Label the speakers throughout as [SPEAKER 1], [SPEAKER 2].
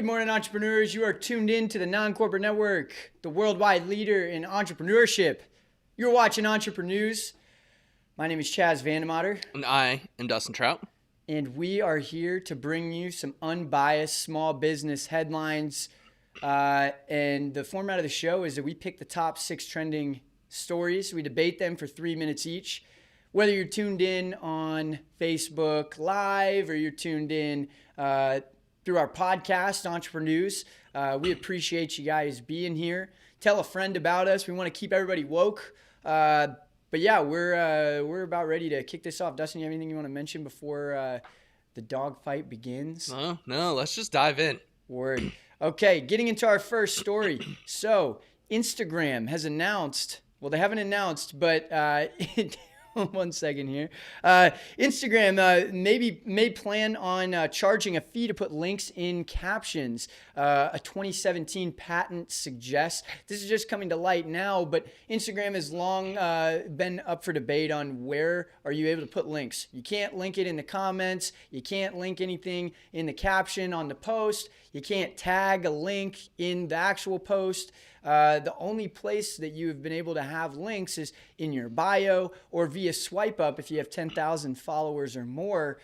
[SPEAKER 1] Good morning, entrepreneurs. You are tuned in to the Non-Corporate Network, the worldwide leader in entrepreneurship. You're watching Entreprenews. My name is Chaz Vandemotter.
[SPEAKER 2] And I am Dustin Trout.
[SPEAKER 1] And we are here to bring you some unbiased small business headlines. And the format of the show is that we pick the top 6 trending stories. We debate them for 3 minutes each. Whether you're tuned in on Facebook Live or you're tuned in through our podcast, Entreprenews, we appreciate you guys being here. Tell a friend about us. We want to keep everybody woke. But yeah, we're about ready to kick this off. Dustin, you have anything you want to mention before the dogfight begins?
[SPEAKER 2] No, let's just dive in.
[SPEAKER 1] Word. Okay, getting into our first story. So, Instagram has announced, well, they haven't announced, but one second here. Instagram may plan on charging a fee to put links in captions. A 2017 patent suggests. This is just coming to light now, but Instagram has long been up for debate on where are you able to put links. You can't link it in the comments. You can't link anything in the caption on the post. You can't tag a link in the actual post. The only place that you've been able to have links is in your bio or via swipe up if you have 10,000 followers or more.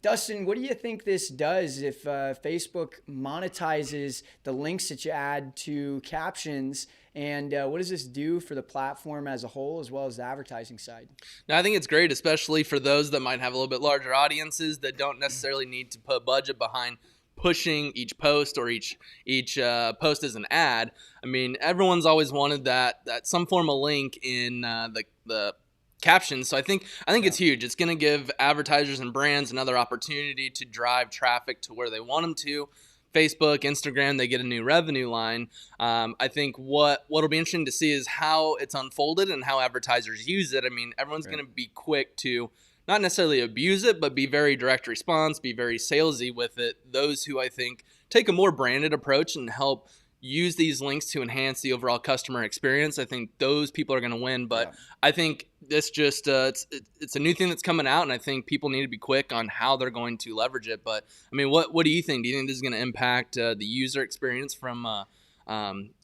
[SPEAKER 1] Dustin, what do you think this does if Facebook monetizes the links that you add to captions? And what does this do for the platform as a whole, as well as the advertising side?
[SPEAKER 2] Now, I think it's great, especially for those that might have a little bit larger audiences that don't necessarily need to put budget behind pushing each post or each post as an ad. I mean, everyone's always wanted that some form of link in the captions. So I think it's huge. It's going to give advertisers and brands another opportunity to drive traffic to where they want them to. Facebook, Instagram, they get a new revenue line. I think what'll be interesting to see is how it's unfolded and how advertisers use it. I mean, everyone's going to be quick to not necessarily abuse it, but be very direct response, be very salesy with it. Those who I think take a more branded approach and help use these links to enhance the overall customer experience, I think those people are going to win. But I think this just it's a new thing that's coming out, and I think people need to be quick on how they're going to leverage it. But I mean, what do you think? Do you think this is going to impact the user experience from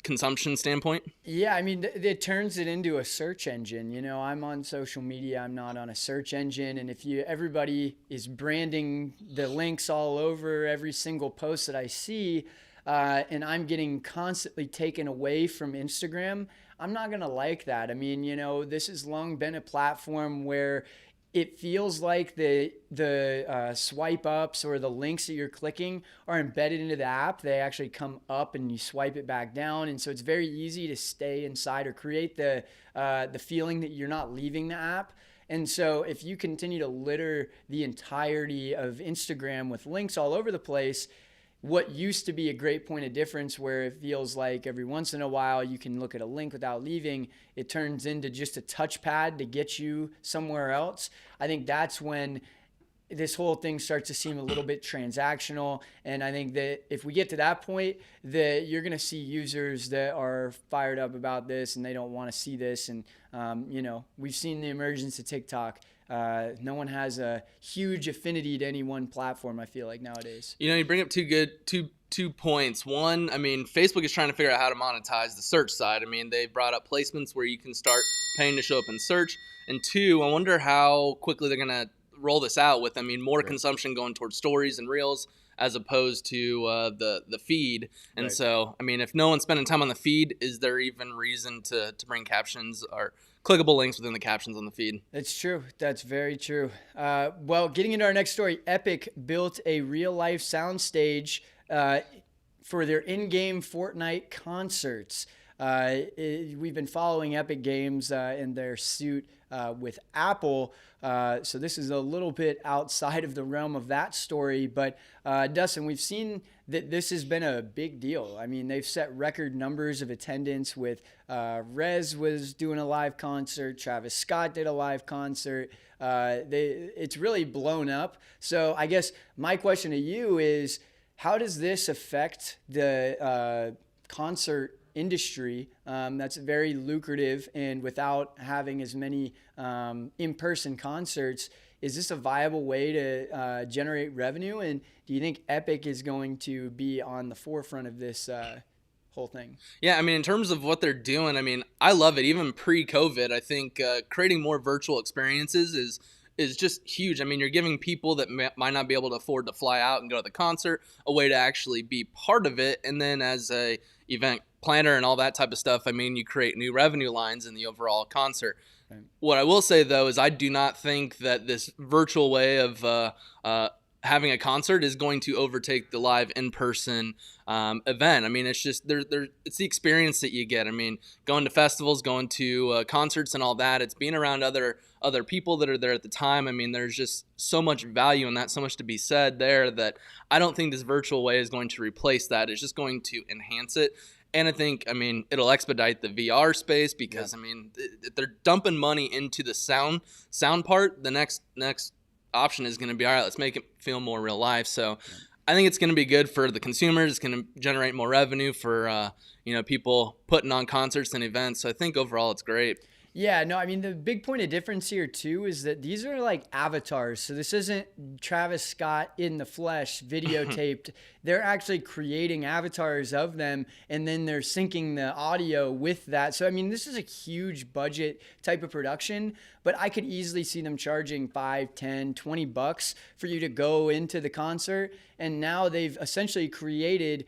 [SPEAKER 2] consumption standpoint?
[SPEAKER 1] Yeah, I mean, it turns it into a search engine. You know, I'm on social media, I'm not on a search engine. And if everybody is branding the links all over every single post that I see, and I'm getting constantly taken away from Instagram, I'm not going to like that. I mean, you know, this has long been a platform where it feels like the swipe ups or the links that you're clicking are embedded into the app. They actually come up and you swipe it back down. And so it's very easy to stay inside or create the feeling that you're not leaving the app. And so if you continue to litter the entirety of Instagram with links all over the place, what used to be a great point of difference where it feels like every once in a while you can look at a link without leaving, it turns into just a touchpad to get you somewhere else. I think that's when this whole thing starts to seem a little bit transactional. And I think that if we get to that point, that you're going to see users that are fired up about this and they don't want to see this. And, you know, we've seen the emergence of TikTok. No one has a huge affinity to any one platform, I feel like, nowadays.
[SPEAKER 2] You know, you bring up two points. One, I mean, Facebook is trying to figure out how to monetize the search side. I mean, they brought up placements where you can start paying to show up in search. And two, I wonder how quickly they're going to roll this out with, I mean, more consumption going towards stories and reels as opposed to the feed. And so, I mean, if no one's spending time on the feed, is there even reason to bring captions or clickable links within the captions on the feed?
[SPEAKER 1] That's true. That's very true. Well, getting into our next story, Epic built a real-life soundstage for their in-game Fortnite concerts. We've been following Epic Games in their suit with Apple, so this is a little bit outside of the realm of that story. But Dustin, we've seen that this has been a big deal. I mean, they've set record numbers of attendance with Rez was doing a live concert, Travis Scott did a live concert. It's really blown up. So I guess my question to you is, how does this affect the concert industry that's very lucrative, and without having as many in-person concerts, is this a viable way to generate revenue? And do you think Epic is going to be on the forefront of this whole thing?
[SPEAKER 2] Yeah, I mean, in terms of what they're doing, I mean, I love it. Even pre-COVID, I think creating more virtual experiences is just huge. I mean, you're giving people that might not be able to afford to fly out and go to the concert a way to actually be part of it. And then as a event planner and all that type of stuff, I mean, you create new revenue lines in the overall concert. Right. What I will say, though, is I do not think that this virtual way of having a concert is going to overtake the live in-person event. I mean, it's just it's the experience that you get. I mean, going to festivals, going to concerts and all that, it's being around other people that are there at the time. I mean, there's just so much value in that, so much to be said there, that I don't think this virtual way is going to replace that. It's just going to enhance it. And I think, I mean, it'll expedite the VR space because, I mean, they're dumping money into the sound part. The next option is going to be, all right, let's make it feel more real life. So I think it's going to be good for the consumers. It's going to generate more revenue for people putting on concerts and events. So I think overall it's great.
[SPEAKER 1] Yeah, no, I mean, the big point of difference here too is that these are like avatars. So this isn't Travis Scott in the flesh videotaped. They're actually creating avatars of them, and then they're syncing the audio with that. So, I mean, this is a huge budget type of production, but I could easily see them charging $5, $10, $20 for you to go into the concert. And now they've essentially created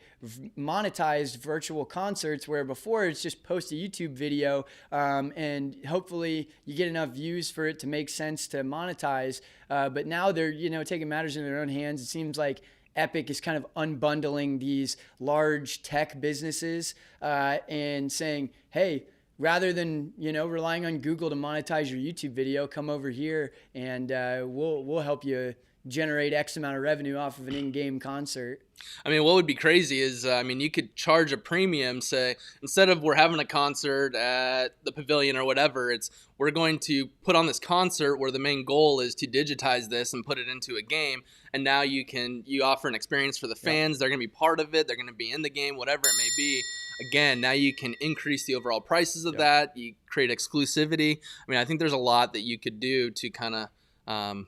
[SPEAKER 1] monetized virtual concerts where before it's just post a YouTube video and hopefully you get enough views for it to make sense to monetize. But now they're, taking matters in their own hands. It seems like Epic is kind of unbundling these large tech businesses and saying, hey, rather than, relying on Google to monetize your YouTube video, come over here and we'll help you generate X amount of revenue off of an in-game concert.
[SPEAKER 2] I mean, what would be crazy is, you could charge a premium, say, instead of we're having a concert at the pavilion or whatever, we're going to put on this concert where the main goal is to digitize this and put it into a game. And now you offer an experience for the fans. They're going to be part of it. They're going to be in the game, whatever it may be. Again, now you can increase the overall prices of that. You create exclusivity. I mean, I think there's a lot that you could do to kind of,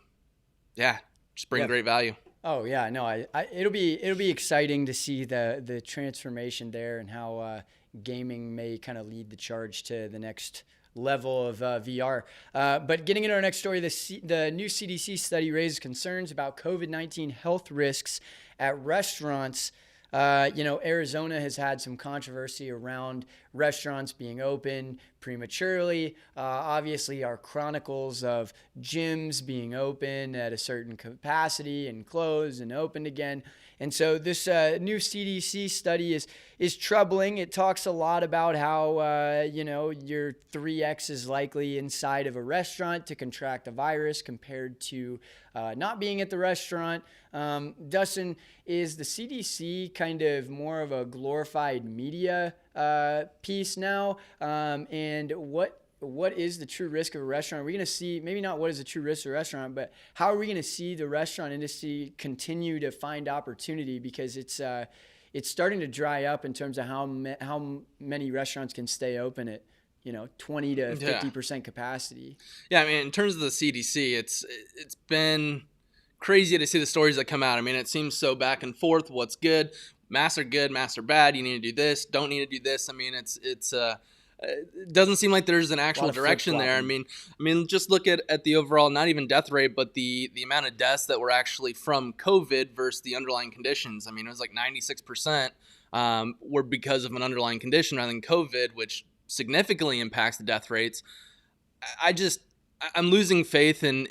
[SPEAKER 2] just bring great value.
[SPEAKER 1] Oh yeah, no, it'll be exciting to see the transformation there and how gaming may kind of lead the charge to the next level of VR. But getting into our next story, the new CDC study raises concerns about COVID-19 health risks at restaurants. Arizona has had some controversy around restaurants being open prematurely. Obviously, our chronicles of gyms being open at a certain capacity and closed and opened again. And so this new CDC study is troubling. It talks a lot about how, your 3X is likely inside of a restaurant to contract the virus compared to not being at the restaurant. Dustin, is the CDC kind of more of a glorified media piece now? And what is the true risk of a restaurant? Are we going to see, maybe not what is the true risk of a restaurant, but how are we going to see the restaurant industry continue to find opportunity? Because it's starting to dry up in terms of how many restaurants can stay open at 20 to 50% capacity.
[SPEAKER 2] Yeah, I mean, in terms of the CDC, it's been crazy to see the stories that come out. I mean, it seems so back and forth. What's good? Masks are good. Masks are bad. You need to do this. Don't need to do this. I mean, it doesn't seem like there's an actual direction there. I mean, just look at the overall, not even death rate, but the amount of deaths that were actually from COVID versus the underlying conditions. I mean, it was like 96% were because of an underlying condition rather than COVID, which significantly impacts the death rates. I'm losing faith in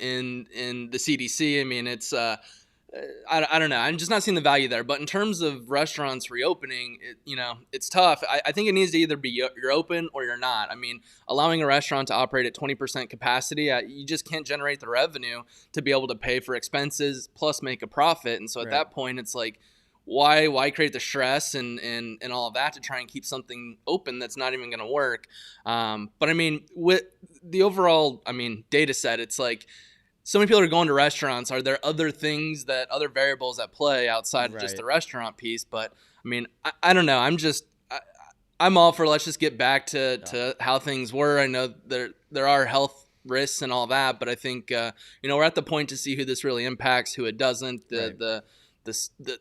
[SPEAKER 2] the CDC. I mean, it's I don't know. I'm just not seeing the value there. But in terms of restaurants reopening, it's tough. I think it needs to either be you're open or you're not. I mean, allowing a restaurant to operate at 20% capacity, you just can't generate the revenue to be able to pay for expenses plus make a profit. And so at that point, it's like, why create the stress and all of that to try and keep something open that's not even going to work? But I mean, with the overall, data set, it's like, so many people are going to restaurants. Are there other variables at play outside of just the restaurant piece? But I mean, I don't know. I'm all for, let's just get back to how things were. I know there are health risks and all that. But I think we're at the point to see who this really impacts, who it doesn't.
[SPEAKER 1] Right.
[SPEAKER 2] The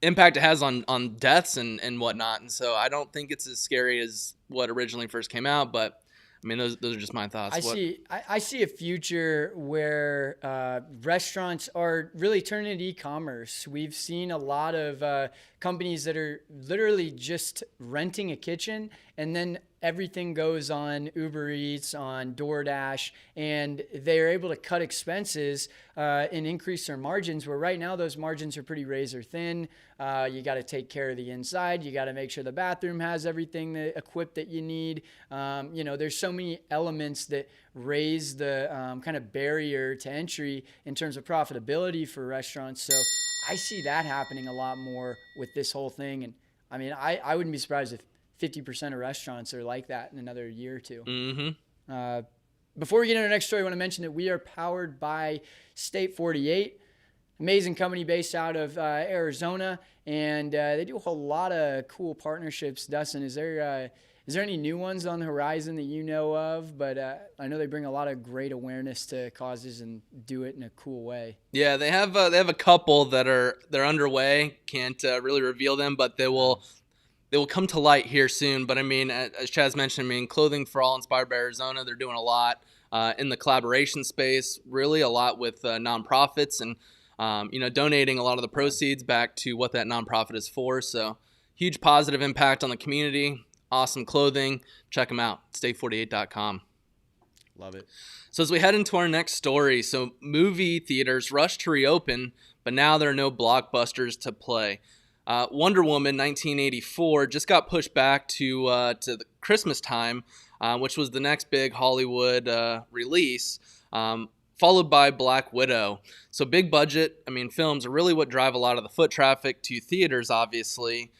[SPEAKER 2] impact it has on deaths and whatnot. And so I don't think it's as scary as what originally first came out. But I mean, those are just my thoughts.
[SPEAKER 1] I see a future where restaurants are really turning to e-commerce. We've seen a lot of companies that are literally just renting a kitchen, and then everything goes on Uber Eats, on DoorDash, and they're able to cut expenses and increase their margins, where right now those margins are pretty razor thin. You got to take care of the inside. You got to make sure the bathroom has everything equipped that you need. There's so many elements that raise the kind of barrier to entry in terms of profitability for restaurants. So I see that happening a lot more with this whole thing. And I mean, I wouldn't be surprised if 50% of restaurants are like that in another year or two.
[SPEAKER 2] Mm-hmm.
[SPEAKER 1] Before we get into our next story, I want to mention that we are powered by State 48. Amazing company based out of Arizona, and they do a whole lot of cool partnerships. Dustin, is there any new ones on the horizon that you know of? But I know they bring a lot of great awareness to causes and do it in a cool way.
[SPEAKER 2] Yeah, they have a couple they're underway. Can't really reveal them, but they will come to light here soon. But I mean, as Chaz mentioned, I mean, Clothing for All, inspired by Arizona. They're doing a lot in the collaboration space, really a lot with nonprofits and donating a lot of the proceeds back to what that nonprofit is for. So huge positive impact on the community. Awesome clothing. Check them out. Stay48.com.
[SPEAKER 1] Love it.
[SPEAKER 2] So as we head into our next story, so movie theaters rush to reopen, but now there are no blockbusters to play. Wonder Woman 1984 just got pushed back to the Christmas time, which was the next big Hollywood release, followed by Black Widow. So big budget, films are really what drive a lot of the foot traffic to theaters, obviously.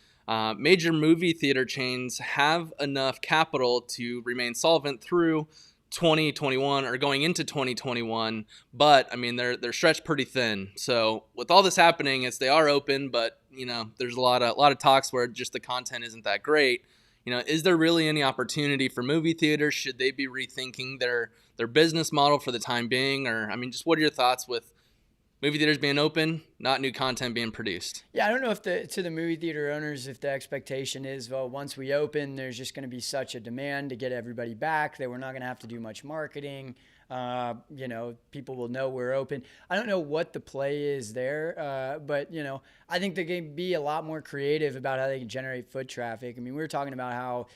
[SPEAKER 2] Major movie theater chains have enough capital to remain solvent through 2021 or going into 2021, but they're stretched pretty thin. So with all this happening, they are open, but there's a lot of talks where just the content isn't that great. Is there really any opportunity for movie theaters? Should they be rethinking their business model for the time being? Or just what are your thoughts with movie theaters being open, not new content being produced?
[SPEAKER 1] Yeah, I don't know if to the movie theater owners, if the expectation is, well, once we open, there's just going to be such a demand to get everybody back that we're not going to have to do much marketing. People will know we're open. I don't know what the play is there, but I think they can be a lot more creative about how they can generate foot traffic. We were talking about how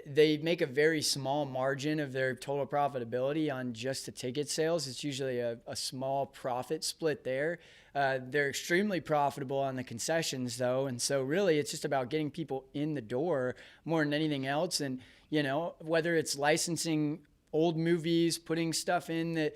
[SPEAKER 1] they make a very small margin of their total profitability on just the ticket sales. It's usually a small profit split there. They're extremely profitable on the concessions, though. And so really it's just about getting people in the door more than anything else. And, whether it's licensing old movies, putting stuff in that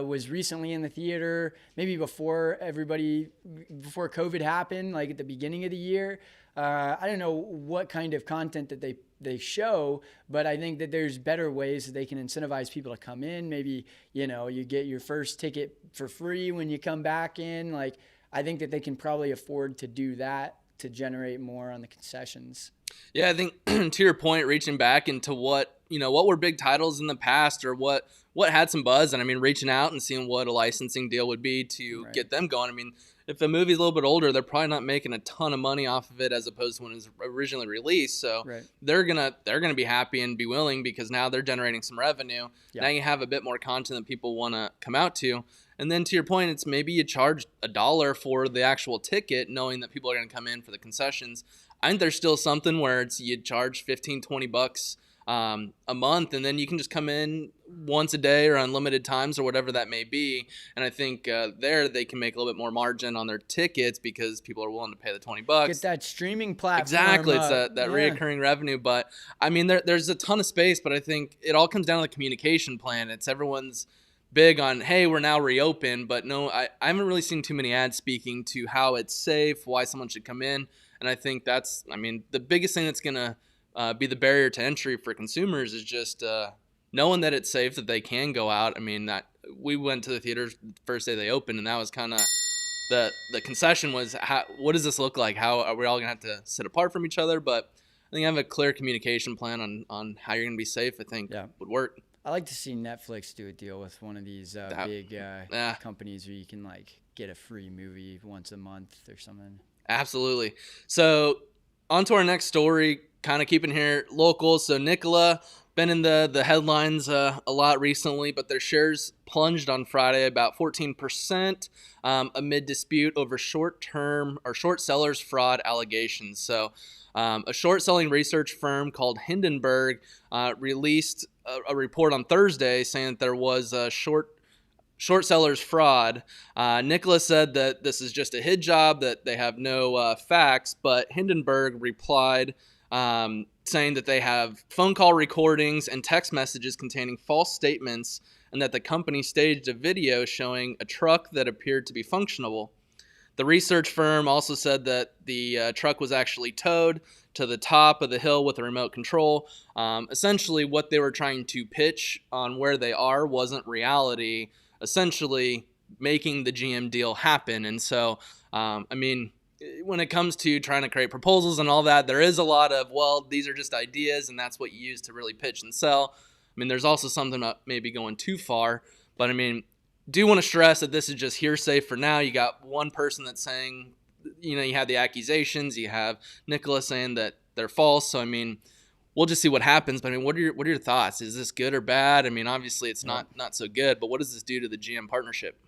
[SPEAKER 1] was recently in the theater, maybe before COVID happened, like at the beginning of the year. I don't know what kind of content that they show, but I think that there's better ways that they can incentivize people to come in. Maybe, you get your first ticket for free when you come back in. Like, I think that they can probably afford to do that to generate more on the concessions.
[SPEAKER 2] Yeah, I think to your point, reaching back into what were big titles in the past or what had some buzz, and reaching out and seeing what a licensing deal would be to get them going. If a movie's a little bit older, they're probably not making a ton of money off of it as opposed to when it was originally released. So they're gonna be happy and be willing because now they're generating some revenue. Yeah. Now you have a bit more content that people want to come out to. And then to your point, it's maybe you charge $1 for the actual ticket, knowing that people are going to come in for the concessions. I think there's still something where you charge $15-$20 a month, and then you can just come in once a day or unlimited times or whatever that may be. And I think there they can make a little bit more margin on their tickets because people are willing to pay the $20.
[SPEAKER 1] Get that streaming platform.
[SPEAKER 2] Exactly, it's that reoccurring revenue. But there's a ton of space, but I think it all comes down to the communication plan. It's everyone's big on, hey, we're now reopened, but no, I haven't really seen too many ads speaking to how it's safe, why someone should come in. And I think that's, the biggest thing that's going to be the barrier to entry for consumers is just knowing that it's safe, that they can go out. That we went to the theaters the first day they opened, and that was kind of the concession was, what does this look like? How are we all going to have to sit apart from each other? But I think having a clear communication plan on how you're going to be safe, I think would work.
[SPEAKER 1] I like to see Netflix do a deal with one of these big companies where you can like get a free movie once a month or something.
[SPEAKER 2] Absolutely. So on to our next story, kind of keeping here local. So Nikola been in the headlines a lot recently, but their shares plunged on Friday about 14% amid dispute over short sellers fraud allegations. So a short selling research firm called Hindenburg released a report on Thursday saying that there was a short sellers fraud. Nicholas said that this is just a hit job, that they have no facts, but Hindenburg replied saying that they have phone call recordings and text messages containing false statements, and that the company staged a video showing a truck that appeared to be functional. The research firm also said that the truck was actually towed to the top of the hill with a remote control. Essentially, what they were trying to pitch on where they are wasn't reality, essentially making the GM deal happen. And so, when it comes to trying to create proposals and all that, there is a lot of, well, these are just ideas, and that's what you use to really pitch and sell. There's also something about maybe going too far, but do want to stress that this is just hearsay for now. You got one person that's saying, you have the accusations, you have Nicholas saying that they're false. So, we'll just see what happens. But what are your thoughts? Is this good or bad? Obviously it's not so good, but what does this do to the GM partnership?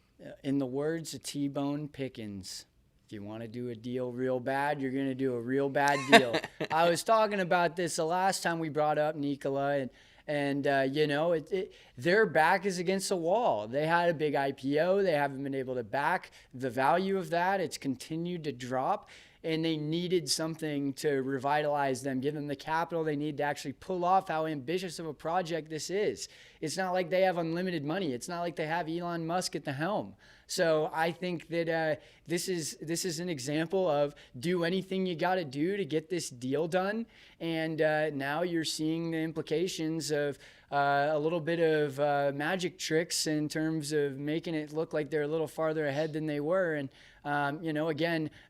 [SPEAKER 1] In the words of T-Bone Pickens, if you want to do a deal real bad, you're going to do a real bad deal. I was talking about this the last time we brought up Nikola, and their back is against the wall. They had a big IPO. They haven't been able to back the value of that. It's continued to drop, and they needed something to revitalize them, give them the capital they need to actually pull off how ambitious of a project this is. It's not like they have unlimited money. It's not like they have Elon Musk at the helm. So I think that this is an example of do anything you got to do to get this deal done. And now you're seeing the implications of a little bit of magic tricks in terms of making it look like they're a little farther ahead than they were. And,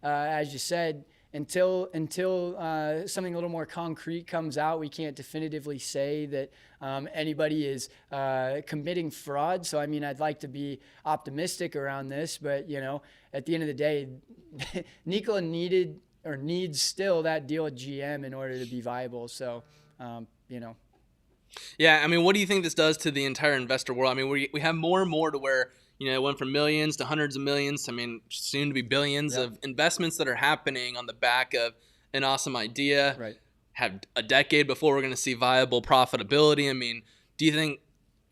[SPEAKER 1] as you said, until something a little more concrete comes out, we can't definitively say that anybody is committing fraud. So, I'd like to be optimistic around this, but, at the end of the day, Nikola needs still that deal with GM in order to be viable. So,
[SPEAKER 2] Yeah, what do you think this does to the entire investor world? We have more and more to where, it went from millions to hundreds of millions to, soon to be billions of investments that are happening on the back of an awesome idea.
[SPEAKER 1] Right.
[SPEAKER 2] Have a decade before we're going to see viable profitability. Do you think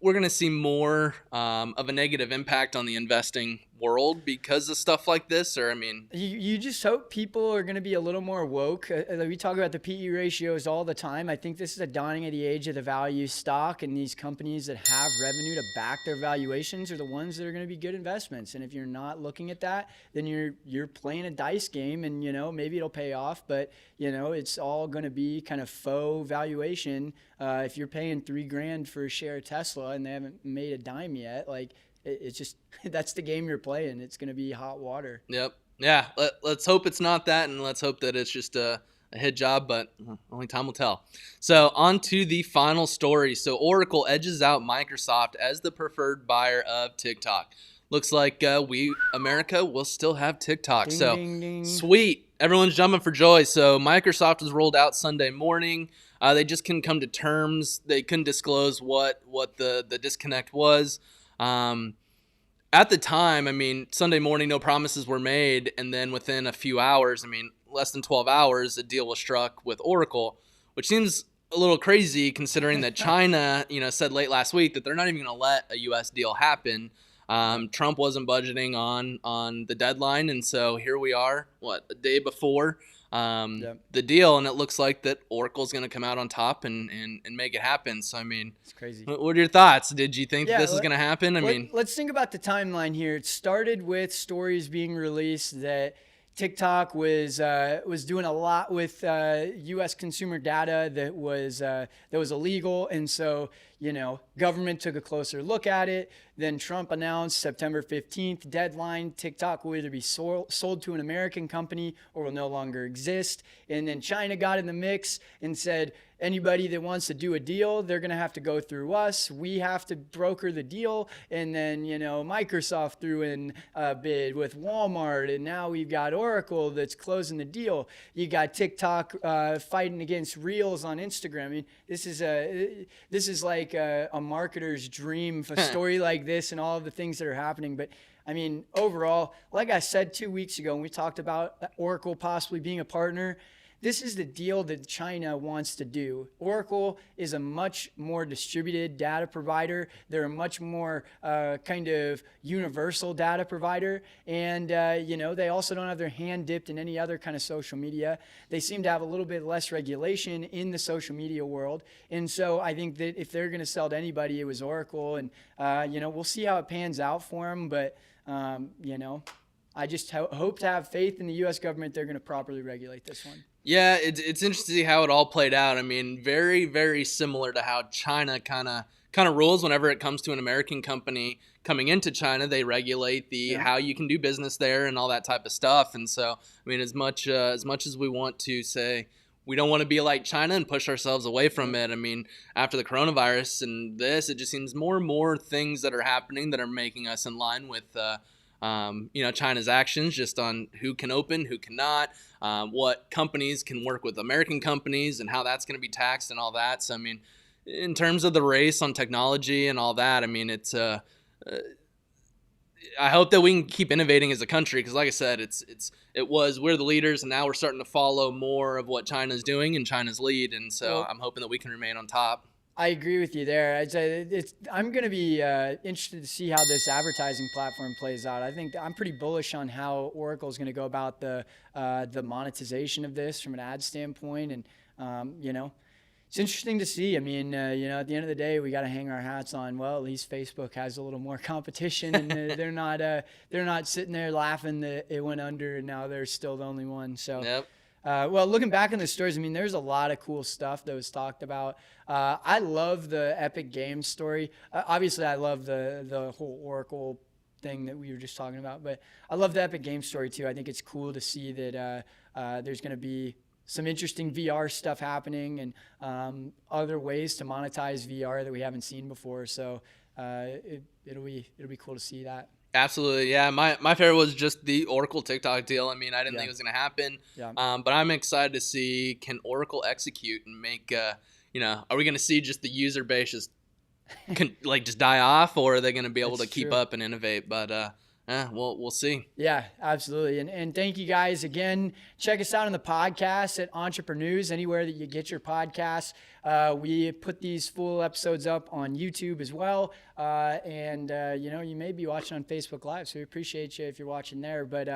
[SPEAKER 2] we're going to see more of a negative impact on the investing world because of stuff like this? Or,
[SPEAKER 1] you just hope people are going to be a little more woke. We talk about the PE ratios all the time. I think this is a dawning of the age of the value stock, and these companies that have revenue to back their valuations are the ones that are going to be good investments. And if you're not looking at that, then you're playing a dice game, and maybe it'll pay off, but it's all going to be kind of faux valuation. If you're paying $3,000 for a share of Tesla and they haven't made a dime yet, it's just, that's the game you're playing. It's going to be hot water.
[SPEAKER 2] Yep. Yeah. Let's hope it's not that, and let's hope that it's just a hit job, but only time will tell. So on to the final story. So Oracle edges out Microsoft as the preferred buyer of TikTok. Looks like America will still have TikTok.
[SPEAKER 1] Ding,
[SPEAKER 2] so
[SPEAKER 1] ding, ding.
[SPEAKER 2] Sweet. Everyone's jumping for joy. So Microsoft was rolled out Sunday morning. They just couldn't come to terms. They couldn't disclose what the disconnect was. At the time, Sunday morning, no promises were made. And then within a few hours, less than 12 hours, a deal was struck with Oracle, which seems a little crazy considering that China, said late last week that they're not even going to let a U.S. deal happen. Trump wasn't budgeting on the deadline. And so here we are, a day before the deal, and it looks like that Oracle's going to come out on top and make it happen. So,
[SPEAKER 1] it's crazy.
[SPEAKER 2] What are your thoughts? Did you think this is going to happen?
[SPEAKER 1] Let's think about the timeline here. It started with stories being released that TikTok was doing a lot with U.S. consumer data that was illegal, and so government took a closer look at it. Then Trump announced September 15th deadline. TikTok will either be sold to an American company or will no longer exist. And then China got in the mix and said, anybody that wants to do a deal, they're going to have to go through us. We have to broker the deal. And then, Microsoft threw in a bid with Walmart. And now we've got Oracle that's closing the deal. You got TikTok fighting against Reels on Instagram. I mean, this is like a marketer's dream, a story like this and all of the things that are happening. But I mean, overall, like I said 2 weeks ago when we talked about Oracle possibly being a partner, this is the deal that China wants to do. Oracle is a much more distributed data provider. They're a much more kind of universal data provider. And, they also don't have their hand dipped in any other kind of social media. They seem to have a little bit less regulation in the social media world. And so I think that if they're going to sell to anybody, it was Oracle. And, we'll see how it pans out for them. But, I just hope to have faith in the U.S. government. They're going to properly regulate this one.
[SPEAKER 2] Yeah, it's interesting to see how it all played out. I mean, very, very similar to how China kind of rules whenever it comes to an American company coming into China. They regulate how you can do business there and all that type of stuff. And so, I mean, as much as we want to say we don't want to be like China and push ourselves away from it, I mean, after the coronavirus and this, it just seems more and more things that are happening that are making us in line with China's actions just on who can open, who cannot, what companies can work with American companies and how that's going to be taxed and all that. So, I mean, in terms of the race on technology and all that, I mean, it's I hope that we can keep innovating as a country because, like I said, we're the leaders and now we're starting to follow more of what China's doing and China's lead. And so I'm hoping that we can remain on top.
[SPEAKER 1] I agree with you there. I'm going to be interested to see how this advertising platform plays out. I think I'm pretty bullish on how Oracle is going to go about the monetization of this from an ad standpoint. And, it's interesting to see. I mean, at the end of the day, we got to hang our hats on, well, at least Facebook has a little more competition and they're not sitting there laughing that it went under and now they're still the only one. So.
[SPEAKER 2] Yep.
[SPEAKER 1] Well, looking back on the stories, I mean, there's a lot of cool stuff that was talked about. I love the Epic Games story. Obviously, I love the whole Oracle thing that we were just talking about, but I love the Epic Games story too. I think it's cool to see that there's going to be some interesting VR stuff happening and other ways to monetize VR that we haven't seen before. So it'll be cool to see that.
[SPEAKER 2] Absolutely, yeah. My favorite was just the Oracle TikTok deal. I mean, I didn't think it was going to happen, but I'm excited to see, can Oracle execute and make, are we going to see just the user base just just die off, or are they going to be able to keep up and innovate? But we'll see.
[SPEAKER 1] Yeah, absolutely. And thank you guys again. Check us out on the podcast at Entreprenews, anywhere that you get your podcasts. We put these full episodes up on YouTube as well. And you may be watching on Facebook Live, so we appreciate you if you're watching there. But,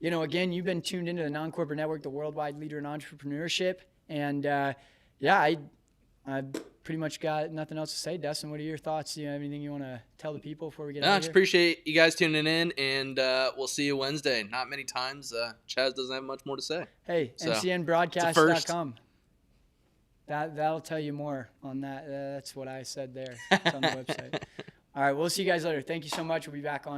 [SPEAKER 1] again, you've been tuned into the Non-Corporate Network, the worldwide leader in entrepreneurship. And, I pretty much got nothing else to say. Dustin, what are your thoughts? Do you have anything you want to tell the people before we get out of here?
[SPEAKER 2] I just appreciate you guys tuning in, and we'll see you Wednesday. Not many times. Chaz doesn't have much more to say.
[SPEAKER 1] Hey, so, ncnbroadcast.com. That'll tell you more on that. That's what I said there. It's on the website. All right, we'll see you guys later. Thank you so much. We'll be back on.